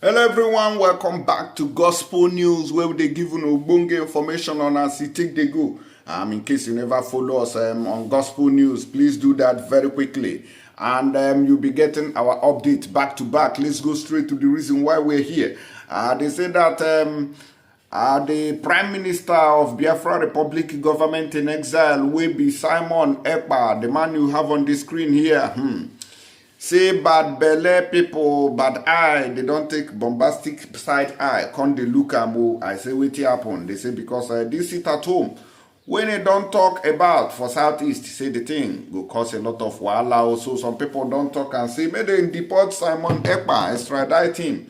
Hello everyone, welcome back to Gospel News, where they give you ogbonge information on as it take they go. In case you never follow us on Gospel News, please do that very quickly. And you'll be getting our update back to back. Let's go straight to the reason why we're here. They say that the Prime Minister of Biafra Republic government in exile will be Simon Ekpa, the man you have on the screen here. Say bad belle people, bad eye, they don't take bombastic side eye. Come they look at me. I say what happen. They say because this sit at home. When they don't talk about for Southeast, say the thing go cause a lot of wahala. Also, some people don't talk and say, may they deport Simon Ekpa, extradite him.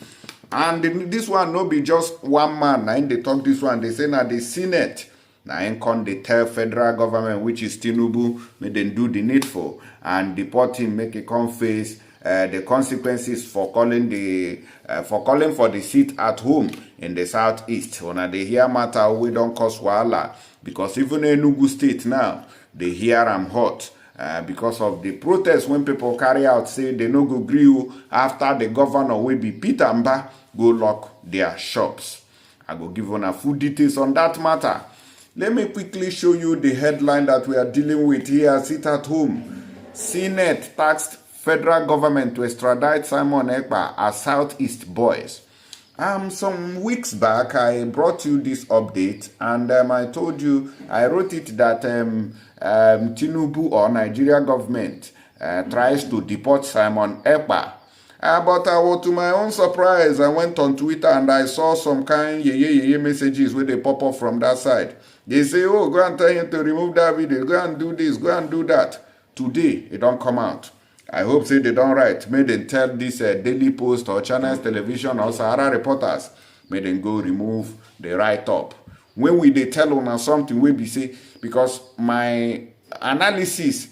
And this one no be just one man. Now they talk this one, they say now the Senate. Now in they tell federal government, which is Tinubu, may they do the needful and deport him, make it come face the consequences for calling for the seat at home in the southeast. When they hear matter, we don't cause wahala because even Enugu state now they hear I'm hot because of the protest when people carry out say they no go agree after the governor will be Peter Mba go lock their shops. I go give on a full details on that matter. Let me quickly show you the headline that we are dealing with here. Sit at home. Senate tasked federal government to extradite Simon Ekpa as Southeast boys. Some weeks back, I brought you this update, and I told you, I wrote it that Tinubu or Nigeria government tries to deport Simon Ekpa. But to my own surprise, I went on Twitter and I saw some kind messages where they pop up from that side. They say, oh, go and tell him to remove that video, go and do this, go and do that. Today, it don't come out. I hope say they don't write. May they tell this Daily Post or Channels Television or Sahara Reporters, may they go remove the write-up. When we they tell on something, we be say, because my analysis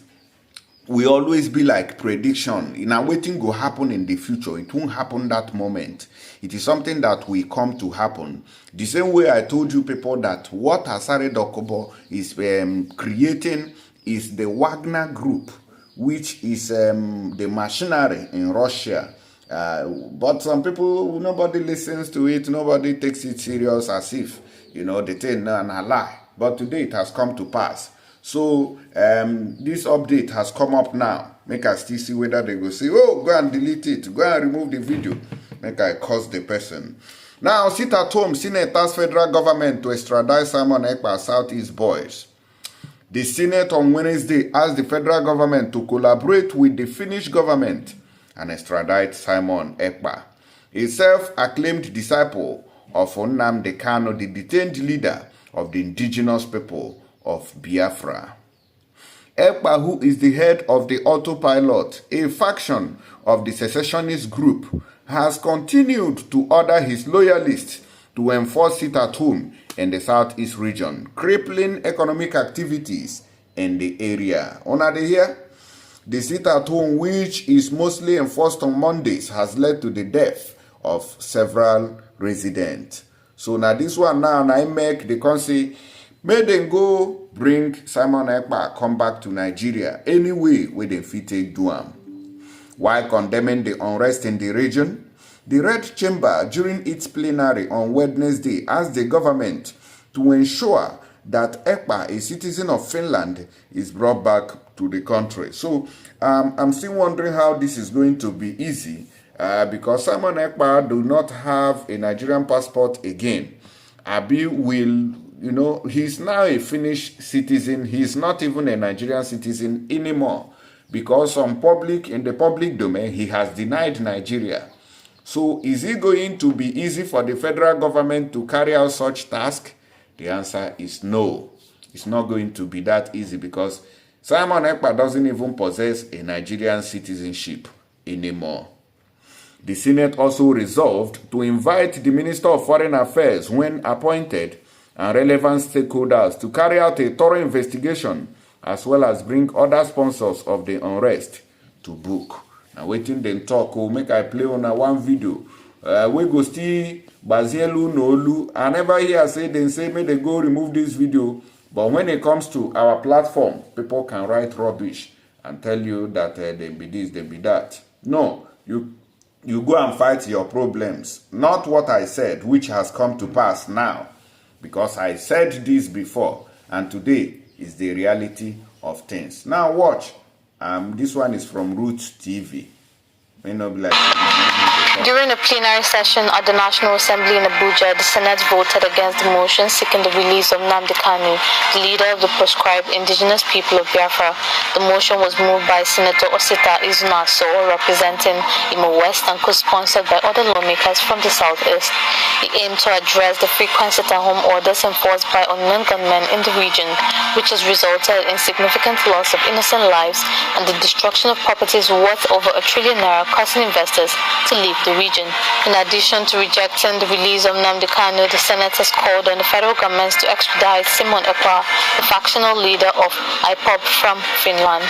will always be like prediction. In a waiting go happen in the future. It won't happen that moment. It is something that will come to happen. The same way I told you people that what Asare Dokubo is creating is the Wagner Group, which is the machinery in Russia. But some people, nobody listens to it. Nobody takes it serious as if, they think no, and a lie. But today it has come to pass. So this update has come up now. Make us still see whether they go say, oh, go and delete it. Go and remove the video. Make I curse the person. Now, sit at home. Senate asks federal government to extradite Simon Ekpa Southeast boys. The Senate on Wednesday asked the federal government to collaborate with the Finnish government and extradite Simon Ekpa, a self-acclaimed disciple of Nnamdi Kanu, the detained leader of the indigenous people of Biafra. Ekpa, who is the head of the Autopilot, a faction of the secessionist group, has continued to order his loyalists to enforce it at home in the southeast region, crippling economic activities in the area. On the here, the sit at home, which is mostly enforced on Mondays, has led to the death of several residents. So now this one now, I make the country, may them go bring Simon Ekpa come back to Nigeria anyway where they fit take do am. While condemning the unrest in the region, the Red Chamber, during its plenary on Wednesday, asked the government to ensure that Ekpa, a citizen of Finland, is brought back to the country. So I'm still wondering how this is going to be easy because Simon Ekpa do not have a Nigerian passport again. Abi will, he's now a Finnish citizen. He's not even a Nigerian citizen anymore because in the public domain, he has denied Nigeria. So is it going to be easy for the federal government to carry out such task? The answer is no. It's not going to be that easy because Simon Ekpa doesn't even possess a Nigerian citizenship anymore. The Senate also resolved to invite the Minister of Foreign Affairs, when appointed, and relevant stakeholders to carry out a thorough investigation as well as bring other sponsors of the unrest to book. Now waiting them talk, make I play on one video. We go still Bazielu Nolu. I never hear they say may they go remove this video. But when it comes to our platform, people can write rubbish and tell you that they be this, they be that. No, you you go and fight your problems. Not what I said, which has come to pass now. Because I said this before, and today is the reality of things. Now watch. This one is from Roots TV. May not be like during a plenary session at the National Assembly in Abuja, the Senate voted against the motion seeking the release of Nnamdi Kanu, the leader of the proscribed indigenous people of Biafra. The motion was moved by Senator Osita Izunaso, representing Imo West, and co-sponsored by other lawmakers from the Southeast. It aimed to address the frequent sit-at-home orders enforced by unknown gunmen in the region, which has resulted in significant loss of innocent lives and the destruction of properties worth over ₦1 trillion, causing investors to leave the region. In addition to rejecting the release of Nnamdi Kanu, the Senate has called on the federal government to extradite Ekpa, the factional leader of Ekpa from Finland.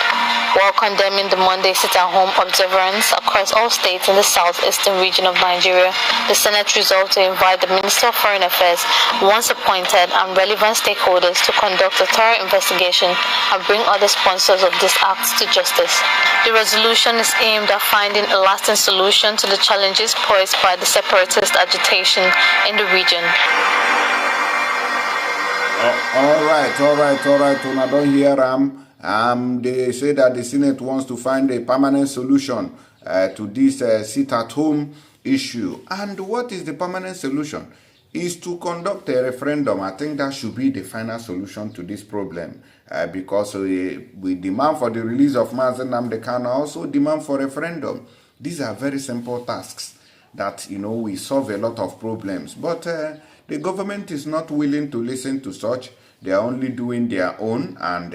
While condemning the Monday sit-at-home observance across all states in the southeastern region of Nigeria, the Senate resolved to invite the Minister of Foreign Affairs, once appointed, and relevant stakeholders to conduct a thorough investigation and bring other sponsors of this act to justice. The resolution is aimed at finding a lasting solution to the challenges posed by the separatist agitation in the region. All right. Una don't hear they say that the Senate wants to find a permanent solution to this sit-at-home issue. And what is the permanent solution? Is to conduct a referendum. I think that should be the final solution to this problem. Because we demand for the release of Mazen Nnamdi Kanu, also demand for referendum. These are very simple tasks that, we solve a lot of problems. But the government is not willing to listen to such. They are only doing their own and,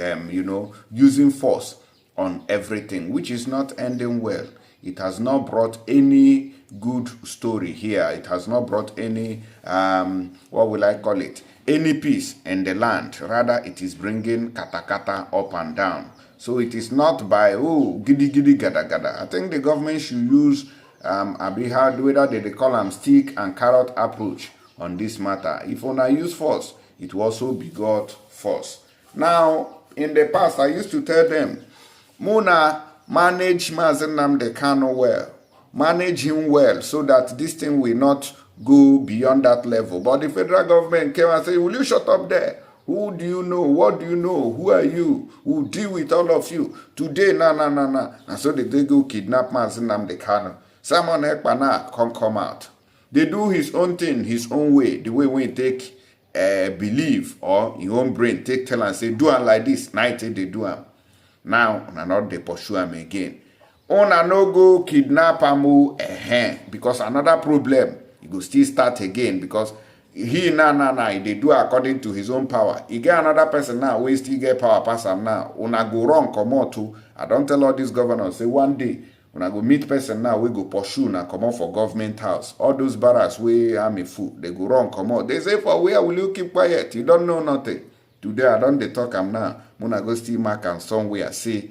using force on everything, which is not ending well. It has not brought any good story here. It has not brought any, any peace in the land. Rather, it is bringing katakata up and down. So it is not by, giddy giddy gada gada. I think the government should use whether they call them stick and carrot approach on this matter. If una use force, it will also begot force. Now, in the past, I used to tell them, Muna, manage Mazen Nnamdi Kanu well. Manage him well so that this thing will not go beyond that level. But the federal government came and said, will you shut up there? Who do you know? What do you know? Who are you? Who deal with all of you? Today, nah. And so they go kidnap Mazen Nnamdi Kanu. Simon Ekpa now come out. They do his own thing, his own way. The way we take believe or your own brain take tell and say, do am like this. Night they do am. Now, not they pursue him again. Una no go kidnap him because another problem. He go still start again because he they do according to his own power. He get another person now, we still get power pass him now. Una go wrong, come out too. I don't tell all these governors, say one day, when I go meet person now, we go pursue now, come out for government house. All those barracks, we am a fool. They go wrong, come out. They say, for where will you keep quiet? You don't know nothing. Today, I don't they talk am now. When I go still mark am somewhere, say,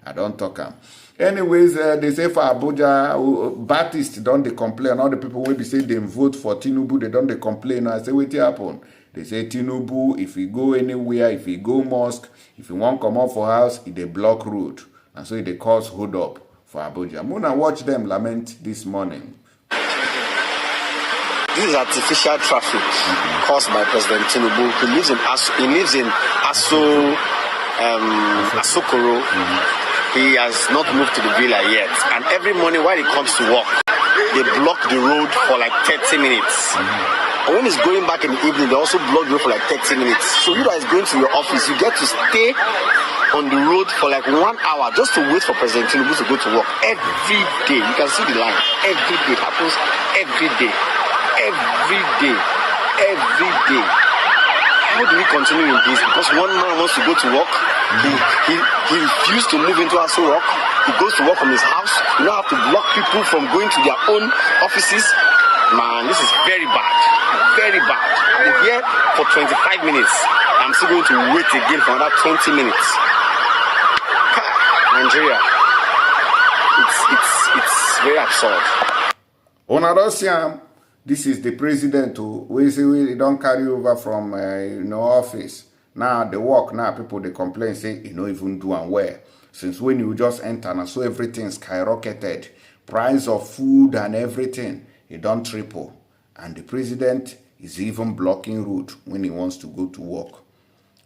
I don't talk am. Anyways, they say for Abuja, Baptist don't they complain. All the people will be say they vote for Tinubu, they don't they complain. I say, what happen? They say Tinubu, if he go anywhere, if he go mosque, if he won't come out for house, they block road. And so they cause hold up for Abuja. I'm gonna watch them lament this morning. This is artificial traffic caused by President Tinubu. He lives in Asokoro. He has not moved to the villa yet. And every morning while he comes to work, they block the road for like 30 minutes. And when he's going back in the evening, they also block the road for like 30 minutes. So you guys going to your office, you get to stay on the road for like 1 hour just to wait for President Tinubu to go to work every day. You can see the line. Every day. It happens every day. Every day. Every day. How do we continue in this? Because one man wants to go to work. He refused to move into Aso Rock. He goes to work from his house. You don't have to block people from going to their own offices. Man, this is very bad. Very bad. I've been here for 25 minutes. I'm still going to wait again for another 20 minutes. Nigeria. It's very absurd. Onarosiam, this is the president who we say we don't carry over from office. Now the work now people they complain say you know even do and where. Since when you just enter and so everything skyrocketed. Price of food and everything, it don't triple. And the president is even blocking route when he wants to go to work.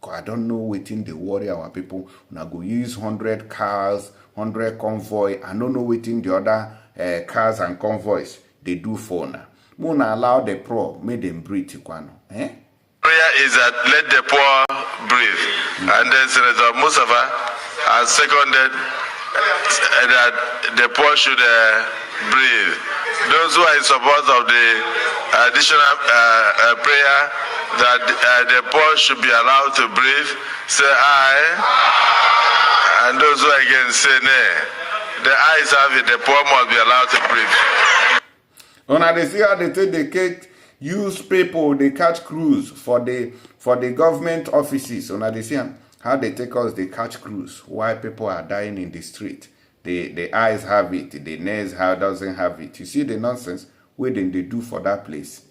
I don't know waiting they worry our people. Now go use 100 cars, 100 convoy. I don't know waiting the other cars and convoys they do for now. Muna allow the poor, make them breathe. Eh? Prayer is that let the poor breathe. And then Senator Mustafa has seconded that the poor should breathe. Those who are in support of the additional prayer that the poor should be allowed to breathe, say aye. And those who are against say nay. The ayes have it, the poor must be allowed to breathe. Now they see how they take the use people, they catch crews for the government offices. So now they see how they take us, they catch crews. Why people are dying in the street. The eyes have it, the nails doesn't have it. You see the nonsense what they do for that place.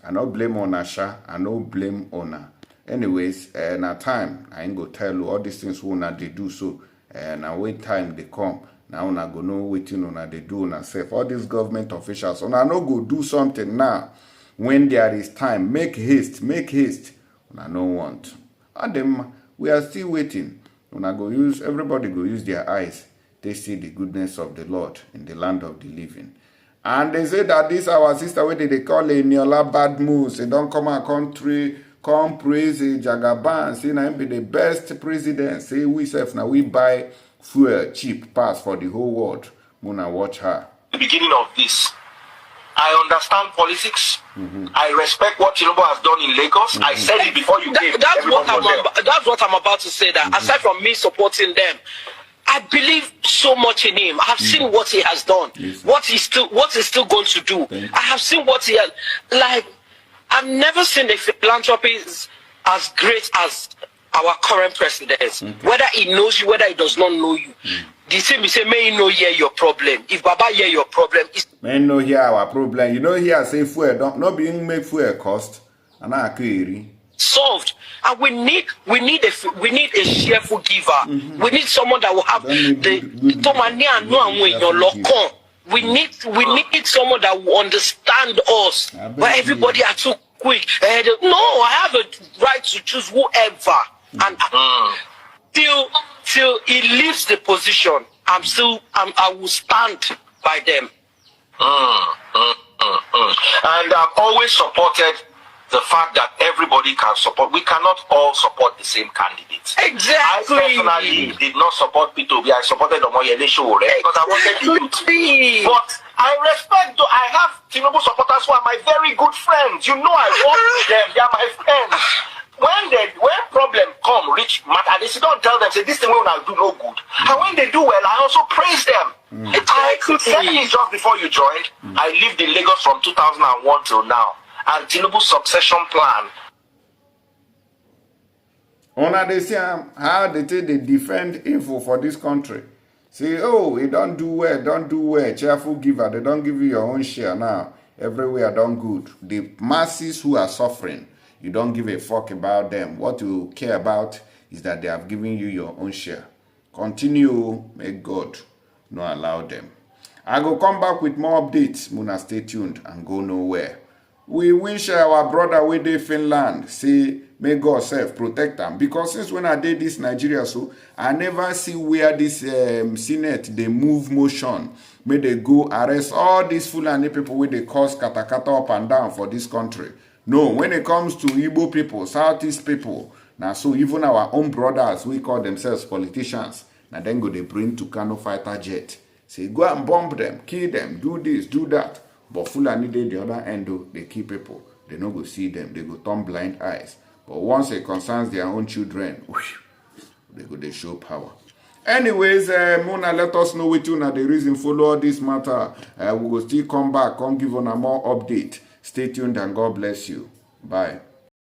I no blame owner, I no blame owner. Anyways, now time I ain't go tell you all these things when they do so. Now wait time they come. Now una go know waiting una they do una self. All these government officials, una no go do something now. When there is time, make haste, una no want. And them we are still waiting. Una go use everybody go use their eyes. They see the goodness of the Lord in the land of the living. And they say that this our sister, what they call a Niola bad moves. They don't come our country, come praise Jagaban, say now be the best president. Say we self now we buy fuel cheap pass for the whole world. Muna watch her. The beginning of this, I understand politics. I respect what Tinubu has done in Lagos. I said it before you came. That's what I'm about to say. That aside from me supporting them, I believe so much in him. I have seen what he has done, what he's still going to do. I have seen what he has. Like, I've never seen a philanthropy as great as our current president. Whether he knows you, whether he does not know you. The same, he say, may he know hear your problem. If Baba hear your problem, may know hear our problem. You know here say fuel don't not being make fuel cost. And I query. Solved, and we need a cheerful giver. We need someone that will have we need someone that will understand us. But everybody are too quick. No, I have a right to choose whoever, and till he leaves the position, I will stand by them. And I've always supported the fact that everybody can support. We cannot all support the same candidates. Exactly. I personally did not support P2B. I supported Omoyele Sowore because I wanted to do. But I respect, I have Tinubu supporters who are my very good friends. You know I work with them. They are my friends. When problem come, reach matter, they don't tell them, say, this thing will not do no good. And when they do well, I also praise them. I could say this just before you joined. I lived in Lagos from 2001 till now. And Tinubu's succession plan. Ona they see how they take the defend info for this country. Say, oh, it don't do well, cheerful giver, they don't give you your own share now. Everywhere done good. The masses who are suffering, you don't give a fuck about them. What you care about is that they have given you your own share. Continue, make God not allow them. I go come back with more updates. Muna, stay tuned and go nowhere. We wish our brother with the Finland, say, may God self protect them. Because since when I did this Nigeria, so I never see where this Senate, they move motion. May they go arrest all these Fulani people where they cause katakata up and down for this country. No, when it comes to Igbo people, Southeast people, now so even our own brothers, we call themselves politicians, now then go they bring to Kano fighter jet. Say, go and bomb them, kill them, do this, do that. But Fulani dey the other end, they keep people. They no go see them. They go turn blind eyes. But once it concerns their own children, they show power. Anyways, Mona, let us know which one are the reason follow all this matter. We will still come back, come give on a more update. Stay tuned and God bless you. Bye.